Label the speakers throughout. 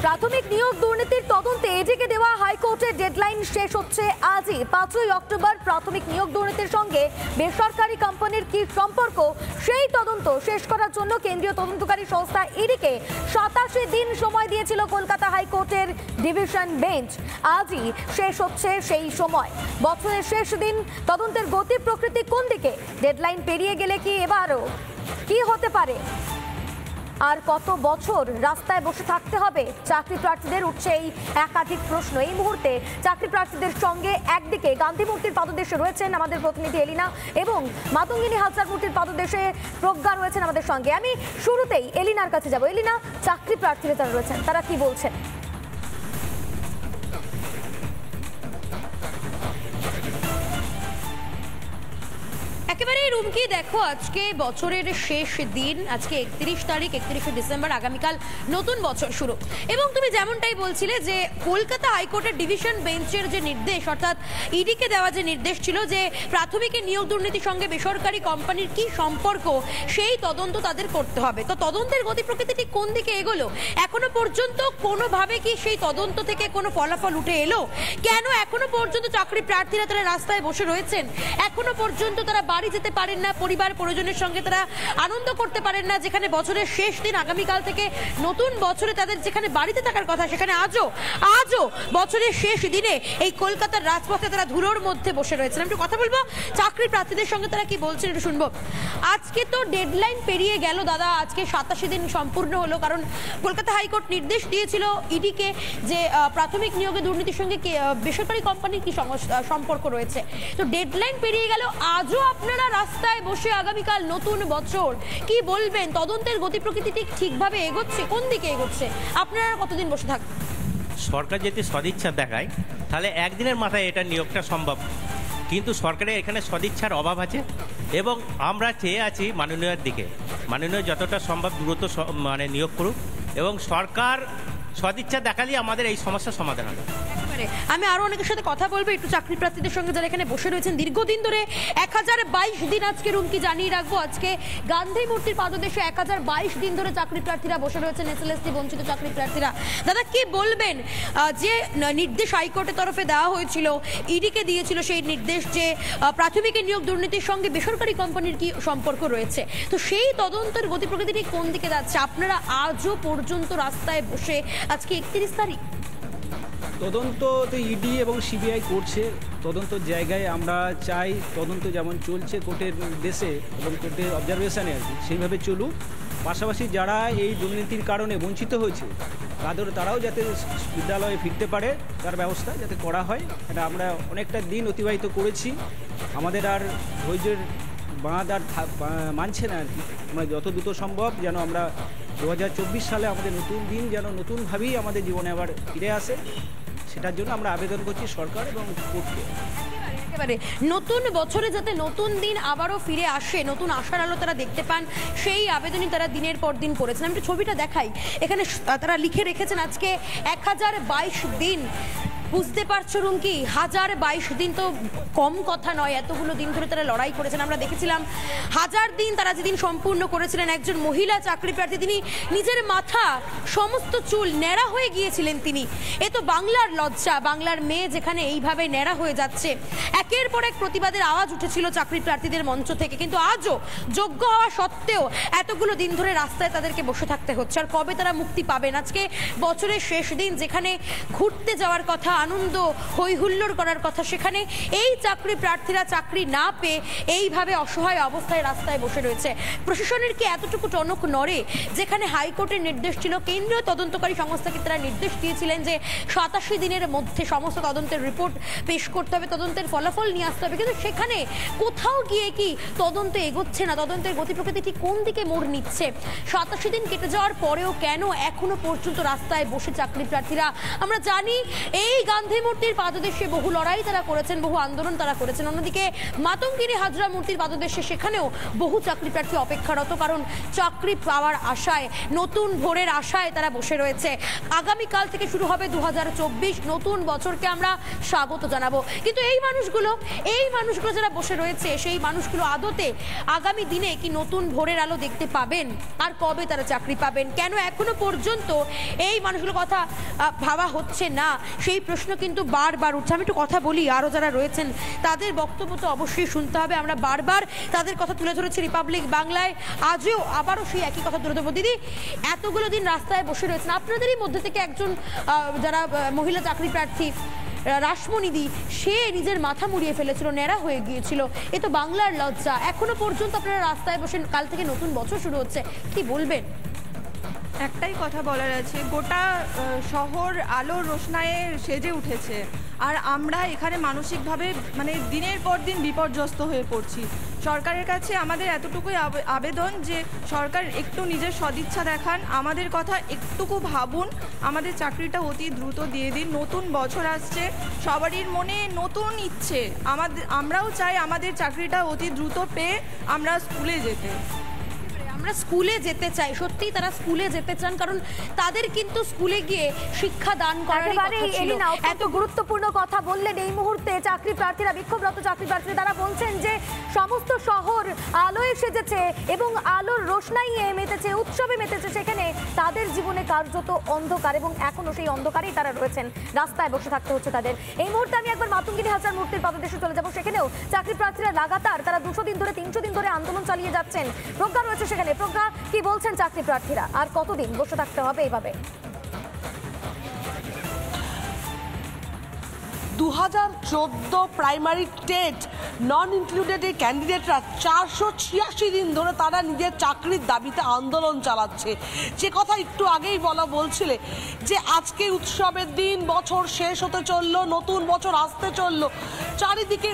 Speaker 1: প্রাথমিক নিয়োগ দুর্নীতির তদন্তে এডিকে দেওয়া হাইকোর্টের ডেডলাইন শেষ হচ্ছে আজই। 5ই অক্টোবর প্রাথমিক নিয়োগ দুর্নীতির সঙ্গে বেসরকারি কোম্পানির কি সম্পর্ক সেই তদন্ত শেষ করার জন্য কেন্দ্রীয় তদন্তকারী সংস্থা ইডিকে 87 দিন সময় দিয়েছিল কলকাতা হাইকোর্টের ডিভিশন বেঞ্চ। আজই শেষ হচ্ছে সেই সময়। বছরের শেষ দিন, তদন্তের গতি প্রকৃতি কোন দিকে? ডেডলাইন পেরিয়ে গেলে কি এবারও কি হতে পারে? আর কত বছর রাস্তায় বসে থাকতে হবে চাকরি প্রার্থীদের? উঠছে এই একাধিক প্রশ্ন। এই মুহূর্তে চাকরি প্রার্থীদের সঙ্গে একদিকে গান্ধী মূর্তির পাদদেশে রয়েছেন আমাদের প্রতিনিধি এলিনা এবং মাতঙ্গিনী হালদার মূর্তির পাদদেশে প্রজ্ঞা রয়েছেন আমাদের সঙ্গে। আমি শুরুতেই এলিনার কাছে যাব। এলিনা, চাকরি প্রার্থীরা যারা রয়েছেন তারা কি বলছেন?
Speaker 2: একেবারে রুমকি, দেখো আজকে বছরের শেষ দিন, আজকে 31 তারিখ, 31শে ডিসেম্বর, আগামীকাল নতুন বছর শুরু। এবং তুমি যেমনটাই বলছিলে যে কলকাতা হাইকোর্টের ডিভিশন বেঞ্চের যে নির্দেশ, অর্থাৎ ইডিকে দেওয়া যে নির্দেশ ছিল যে প্রাথমিক নিয়োগ দুর্নীতির সঙ্গে বেসরকারি কোম্পানির কি সম্পর্ক সেই তদন্ত তাদের করতে হবে। তো তদন্তের গতি প্রকৃতিটি কোন দিকে এগোলো? এখনো পর্যন্ত কোনোভাবে কি সেই তদন্ত থেকে কোনো ফলাফল উঠে এলো? কেন এখনো পর্যন্ত চাকরি প্রার্থীরা তারা রাস্তায় বসে রয়েছেন? এখনো পর্যন্ত তারা বাড়ি যেতে পারেন না, পরিবার পরিজনের সঙ্গে তারা আনন্দ করতে পারেন না, যেখানে বছরের শেষ দিন, আগামীকাল থেকে নতুন বছরে তাদের যেখানে বাড়িতে থাকার কথা সেখানে আজও বছরের শেষ দিনে এই কলকাতার রাজপথে তারা ধুলোর মধ্যে বসে রয়েছেন। আমি একটু কথা বলবো চাকরি প্রার্থীদের সঙ্গে, তারা কি বলছেন একটু শুনবো। আজকে তো ডেডলাইন পেরিয়ে গেল দাদা, আজকে 87 দিন সম্পূর্ণ হলো, কারণ কলকাতা হাইকোর্ট নির্দেশ দিয়েছিল ইডিকে যে প্রাথমিক নিয়োগে দুর্নীতির সঙ্গে বেসরকারি কোম্পানির কি সম্পর্ক রয়েছে। তো ডেডলাইন পেরিয়ে গেল, আজও আপনারা রাস্তায় বসে আগামীকাল নতুন বছর, কি বলবেন? তদন্তের গতি প্রকৃতি ঠিকভাবে এগোচ্ছে? কোন দিকে এগোচ্ছে? আপনারা কতদিন বসে থাকবেন?
Speaker 3: সরকার যদি সদিচ্ছা দেখায় তাহলে একদিনের মাথায় এটা নিয়োগটা সম্ভব, কিন্তু সরকারের এখানে সদিচ্ছার অভাব আছে এবং আমরা চেয়ে আছি মাননীয়ের দিকে। মাননীয় যতটা সম্ভব দ্রুত নিয়োগ করুক এবং সরকার সদিচ্ছা দেখালেই আমাদের এই সমস্যার সমাধান হবে।
Speaker 2: আমি আরো অনেকের সাথে কথা বলবো, একটু চাকরি প্রার্থীদের সঙ্গে যারা এখানে বসে রয়েছেন দীর্ঘদিন ধরে। 1022 দিন আজকে রুমকি জানিয়ে রাখবো, আজকে গান্ধী মূর্তির পাদদেশে 1022 দিন ধরে চাকরি প্রার্থীরা বসে রয়েছেন, এসএলএসটি বঞ্চিত চাকরি প্রার্থীরা। দাদা কি বলবেন, যে নির্দেশ হাইকোর্টের তরফে দেওয়া হয়েছিল, ইডিকে দিয়েছিল সেই নির্দেশ যে প্রাথমিক নিয়োগ দুর্নীতির সঙ্গে বেসরকারি কোম্পানির কি সম্পর্ক রয়েছে, তো সেই তদন্তের গতি প্রকৃতি কোন দিকে যাচ্ছে? আপনারা আজও পর্যন্ত রাস্তায় বসে, আজকে 31 তারিখ।
Speaker 4: তদন্ত তো ইডি এবং সিবিআই করছে, তদন্ত জায়গায় আমরা চাই তদন্ত যেমন চলছে কোর্টের নির্দেশে এবং কোর্টের অবজারভেশনে আর কি সেইভাবে চলুক। পাশাপাশি যারা এই দুর্নীতির কারণে বঞ্চিত হয়েছে তারাও যাতে বিদ্যালয়ে ফিরতে পারে তার ব্যবস্থা যাতে করা হয়। এটা আমরা অনেকটা দিন অতিবাহিত করেছি, আমাদের আর ধৈর্যের বাঁধ আর মানছে না আর কি। আমরা যত দ্রুত সম্ভব যেন আমরা 2024 সালে আমাদের নতুন দিন যেন নতুনভাবেই আমাদের জীবনে আবার ফিরে আসে, সেটার জন্য আমরা আবেদন করছি সরকার এবং কোর্টকে।
Speaker 2: একেবারে নতুন বছরে যাতে নতুন দিন আবারও ফিরে আসে, নতুন আশার আলো তারা দেখতে পান, সেই আবেদনই তারা দিনের পর দিন করেছেন। আমি একটু ছবিটা দেখাই, এখানে তারা লিখে রেখেছেন আজকে 1022 দিন। বুঝতে পারছো রুমকি, 1022 দিন তো কম কথা নয়, এতগুলো দিন ধরে তারা লড়াই করেছেন। আমরা দেখেছিলাম 1000 দিন তারা যেদিন সম্পূর্ণ করেছিলেন, একজন মহিলা চাকরি প্রার্থী তিনি নিজের মাথা সমস্ত চুল ন্যাড়া হয়ে গিয়েছিলেন। তিনি এ তো বাংলার লজ্জা, বাংলার মেয়ে যেখানে এইভাবে ন্যাড়া হয়ে যাচ্ছে। একের পর এক প্রতিবাদের আওয়াজ উঠেছিল চাকরি প্রার্থীদের মঞ্চ থেকে, কিন্তু আজও যোগ্য হওয়া সত্ত্বেও এতগুলো দিন ধরে রাস্তায় তাদেরকে বসে থাকতে হচ্ছে। আর কবে তারা মুক্তি পাবেন? আজকে বছরের শেষ দিন, যেখানে ঘুরতে যাওয়ার কথা, আনন্দ হই হুল্লোড় করার কথা, সেখানে এই চাকরি প্রার্থীরা চাকরি না পেয়ে এইভাবে অসহায় অবস্থায় রাস্তায় বসে রয়েছে। প্রশাসনের কি এতটুকু টনক নড়ে? যেখানে হাইকোর্টের নির্দেশ ছিল, কেন্দ্রীয় তদন্তকারী সংস্থাকে তারা নির্দেশ দিয়েছিলেন যে 87 দিনের মধ্যে সমস্ত তদন্তের রিপোর্ট পেশ করতে হবে, তদন্তের ফলাফল নিয়ে আসতে হবে, কিন্তু সেখানে কোথাও গিয়ে কি তদন্ত এগোচ্ছে না? তদন্তের গতি প্রকৃতি ঠিক কোন দিকে মোড় নিচ্ছে? 87 দিন কেটে যাওয়ার পরেও কেন এখনো পর্যন্ত রাস্তায় বসে চাকরি প্রার্থীরা? আমরা জানি এই গান্ধী মূর্তির পাদদেশে বহু লড়াই তারা করেছেন, বহু আন্দোলন তারা করেছেন। অন্যদিকে মাতঙ্গিনী হাজরা মূর্তির পাদদেশে সেখানেও বহু চাকরি প্রার্থী অপেক্ষারত, কারণ চাকরি পাওয়ার আশায়, নতুন ভোরের আশায় তারা বসে রয়েছে। আগামীকাল থেকে শুরু হবে 2024, নতুন বছরকে আমরা স্বাগত জানাবো। কিন্তু এই মানুষগুলো যারা বসে রয়েছে, সেই মানুষগুলো আদতে আগামী দিনে কি নতুন ভোরের আলো দেখতে পাবেন? আর কবে তারা চাকরি পাবেন? কেন এখনো পর্যন্ত এই মানুষগুলোর কথা ভাবা হচ্ছে না, সেই প্রশ্ন কিন্তু বারবার উঠছে। আমি একটু কথা বলি, আরও যারা রয়েছেন তাদের বক্তব্য তো অবশ্যই শুনতে হবে। আমরা বারবার তাদের কথা তুলে ধরেছি রিপাবলিক বাংলায়, আজও আবারও সেই একই কথা তুলে ধরবো। দিদি, এতগুলো দিন রাস্তায় বসে রয়েছেন, আপনাদেরই মধ্যে থেকে একজন যারা মহিলা চাকরি প্রার্থী রাসমণিদি, সে নিজের মাথা মুড়িয়ে ফেলেছিল, ন্যাড়া হয়ে গিয়েছিল। এ তো বাংলার লজ্জা। এখনো পর্যন্ত আপনারা রাস্তায় বসে, কাল থেকে নতুন বছর শুরু হচ্ছে, কি বলবেন?
Speaker 5: একটাই কথা বলার আছে, গোটা শহর আলোর রোশনায়ে সেজে উঠেছে, আর আমরা এখানে মানসিকভাবে মানে দিনের পর দিন বিপর্যস্ত হয়ে পড়ছি। সরকারের কাছে আমাদের এতটুকুই আবেদন যে সরকার একটু নিজের সদিচ্ছা দেখান, আমাদের কথা একটুকু ভাবুন, আমাদের চাকরিটা অতি দ্রুত দিয়ে দিন। নতুন বছর আসছে, সবারই মনে নতুন ইচ্ছে, আমরাও চাই আমাদের চাকরিটা অতি দ্রুত পেয়ে আমরা স্কুলে যেতে।
Speaker 2: আমরা স্কুলে যেতে চাই, সত্যি তারা স্কুলে যেতে চান, কারণ তাদের কিন্তু স্কুলে গিয়ে শিক্ষা দান করার কথা ছিল।
Speaker 1: এত গুরুত্বপূর্ণ কথা বললেন এই মুহূর্তে চাকরি প্রার্থীরা, বিক্ষোভরত চাকরি প্রার্থীরা। তারা বলছেন যে সমস্ত শহর আলোয় সেজেছে এবং আলোর রোশনাইয়ে মেতেছে, উৎসবে মেতেছে, সেখানে তাদের জীবনে কার্যত অন্ধকার, এবং এখনো সেই অন্ধকারেই তারা রয়েছেন, রাস্তায় বসে থাকতে হচ্ছে তাদের। এই মুহূর্তে আমি একবার মাতঙ্গিনী হাজরার মূর্তির পাদদেশে চলে যাবো। সেখানেও চাকরি প্রার্থীরা লাগাতার তারা 200 দিন ধরে, 300 দিন ধরে আন্দোলন চালিয়ে যাচ্ছেন। প্রজ্ঞা রয়েছে সেখানে। প্রজ্ঞা, কি বলছেন চাকরি প্রার্থীরা? আর কতদিন বসে থাকতে হবে এইভাবে?
Speaker 6: 2014 প্রাইমারি টেট নন ইনক্লুডেড এই ক্যান্ডিডেটরা 486 দিন ধরে তারা নিজের চাকরির দাবিতে আন্দোলন চালাচ্ছে। যে কথা একটু আগেই বলছিলে যে আজকে উৎসবের দিন, বছর শেষ হতে চললো, নতুন বছর আসতে চললো, চারিদিকে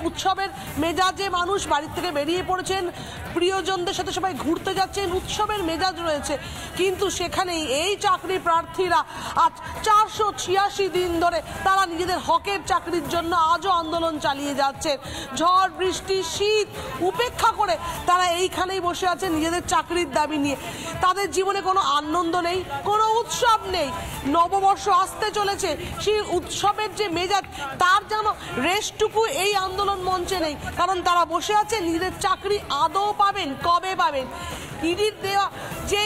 Speaker 6: উৎসবের মেজাজে মানুষ বাড়ির থেকে বেরিয়ে পড়েছেন, প্রিয়জনদের সাথে সবাই ঘুরতে যাচ্ছেন, উৎসবের মেজাজ রয়েছে। কিন্তু সেখানেই এই চাকরি প্রার্থীরা আজ 486 দিন ধরে তারা নিজেদের হকের চাকরির জন্য আজও আন্দোলন চালিয়ে যাচ্ছে। ঝড় বৃষ্টি শীত উপেক্ষা করে তারা এইখানেই বসে আছে নিজেদের চাকরির দাবি নিয়ে। তাদের জীবনে কোনো আনন্দ নেই, কোনো উৎসব নেই। নববর্ষ আসতে চলেছে, সেই উৎসবের যে মেজাজ, তার যেন রেশটুকু এই আন্দোলন মঞ্চে নেই। কারণ তারা বসে আছে নিজেদের চাকরি আদৌ পাবেন, কবে পাবেন। ইডির দেওয়া যে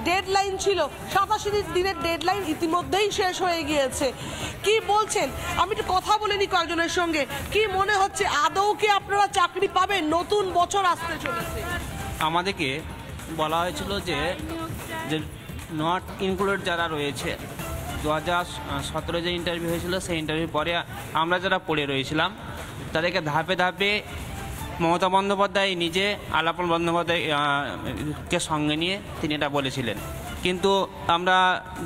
Speaker 6: ডেডলাইন ছিল, 87 দিনের ডেডলাইন ইতিমধ্যেই শেষ হয়ে গিয়েছে। কি বলছেন? আমি একটু কথা বলে নি কয়েকজনের সঙ্গে। কি মনে হচ্ছে, আদৌ কি আপনারা চাকরি পাবেন? নতুন বছর আসতে চলেছে।
Speaker 7: আমাদেরকে বলা হয়েছিল যে নট ইনক্লুডেড যারা রয়েছে, 2017 যে ইন্টারভিউ হয়েছিল, সেই ইন্টারভিউ পরে আমরা যারা পড়ে রয়েছিলাম তাদেরকে ধাপে ধাপে মমতা বন্দ্যোপাধ্যায় নিজে, আলাপন বন্দ্যোপাধ্যায়কে সঙ্গে নিয়ে তিনি এটা বলেছিলেন। কিন্তু আমরা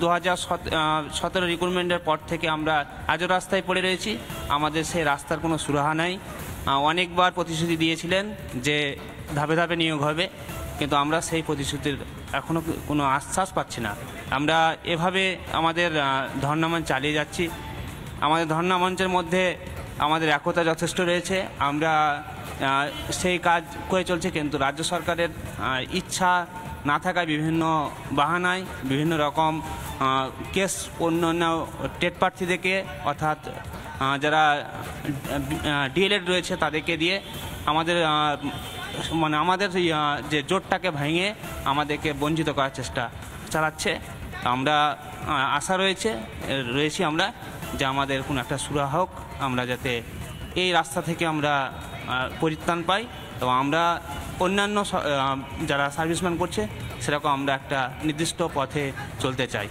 Speaker 7: 2017 রিক্রুটমেন্টের পর থেকে আমরা আজও রাস্তায় পড়ে রয়েছি। আমাদের সেই রাস্তার কোনো সুরাহা নাই। অনেকবার প্রতিশ্রুতি দিয়েছিলেন যে ধাপে ধাপে নিয়োগ হবে, কিন্তু আমরা সেই প্রতিশ্রুতির এখনও কোনো আশ্বাস পাচ্ছি না। আমরা এভাবে আমাদের ধর্ণামঞ্চ চালিয়ে যাচ্ছি। আমাদের ধর্ণামঞ্চের মধ্যে আমাদের একতা যথেষ্ট রয়েছে, আমরা সেই কাজ করে চলছে। কিন্তু রাজ্য সরকারের ইচ্ছা না থাকায়, বিভিন্ন বাহানায়, বিভিন্ন রকম কেস অন্য টেট প্রার্থীদেরকে, অর্থাৎ যারা ডিএলএড রয়েছে তাদেরকে দিয়ে আমাদের আমাদের যে জোটটাকে ভেঙে আমাদেরকে বঞ্চিত করার চেষ্টা চালাচ্ছে। আমরা আশা রয়েছি আমরা যে আমাদের কোনো একটা সুরাহা হোক, আমরা যাতে এই রাস্তা থেকে আমরা পরিত্রাণ পাই এবং আমরা অন্যান্য যারা সার্ভিসম্যান করছে সেরকম আমরা একটা নির্দিষ্ট পথে চলতে চাই।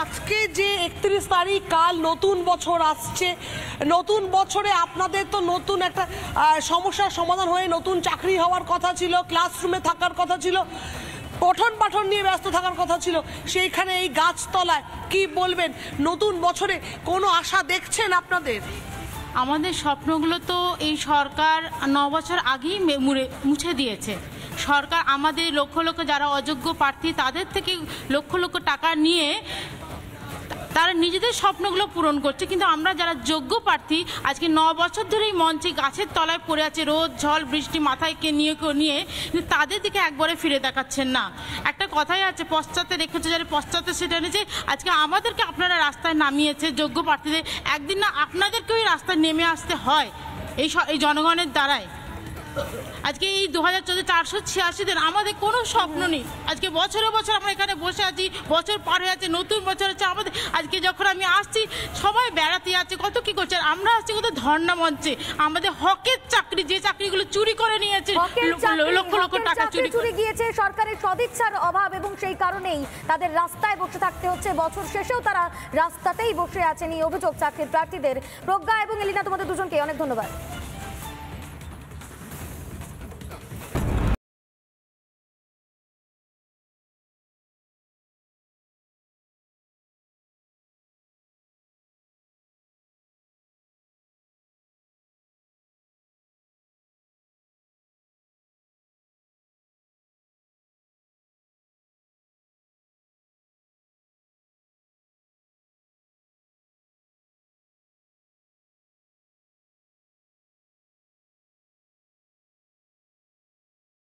Speaker 6: আজকে যে 31 তারিখ, কাল নতুন বছর আসছে। নতুন বছরে আপনাদের তো নতুন একটা সমস্যার সমাধান হয়ে নতুন চাকরি হওয়ার কথা ছিল, ক্লাসরুমে থাকার কথা ছিল, পঠন পাঠন নিয়ে ব্যস্ত থাকার কথা ছিল। সেইখানে এই গাছতলায় কি বলবেন? নতুন বছরে কোনো আশা দেখছেন আপনাদের?
Speaker 8: আমাদের স্বপ্নগুলো তো এই সরকার 9 বছর আগেই মুছে দিয়েছে। সরকার আমাদের লক্ষ লক্ষ যারা অযোগ্য প্রার্থী তাদের থেকে লক্ষ লক্ষ টাকা নিয়ে তারা নিজেদের স্বপ্নগুলো পূরণ করছে, কিন্তু আমরা যারা যোগ্য প্রার্থী আজকে 9 বছর ধরে এই মঞ্চে গাছের তলায় পড়ে আছে, রোদ ঝড় বৃষ্টি মাথায় নিয়ে কিন্তু তাদের দিকে একবারে ফিরে দেখাচ্ছেন না। একটা কথাই আছে, পশ্চাতে রেখেছে যারা পশ্চাতে সেটা এনেছে। আজকে আমাদেরকে আপনারা রাস্তায় নামিয়েছে যোগ্য প্রার্থীদের, একদিন না আপনাদেরকেও এই রাস্তায় নেমে আসতে হয় এই জনগণের দ্বারাই। আজকে এই 2014 486 দিন আমাদের কোনো স্বপ্ন নেই। আজকে বছরে বছর আমরা এখানে বসে আছি, বছর পার হয়ে যাচ্ছে, নতুন বছর হচ্ছে আমাদের। আজকে যখন আমি আসছি সবাই বেড়াতে যাচ্ছে, কত কি করছে, আর আমরা আসছি কত ধর্ণা মঞ্চে। আমাদের হকের চাকরি, যে চাকরিগুলো চুরি করে নিয়েছে, লক্ষ লক্ষ টাকা
Speaker 1: চুরি গিয়েছে, সরকারের সদিচ্ছার অভাব, এবং সেই কারণেই তাদের রাস্তায় বসে থাকতে হচ্ছে। বছর শেষেও তারা রাস্তাতেই বসে আছেন এই অভিযোগ চাকরির প্রার্থীদের। প্রজ্ঞা এবং এলিনা, তোমাদের দুজনকে অনেক ধন্যবাদ।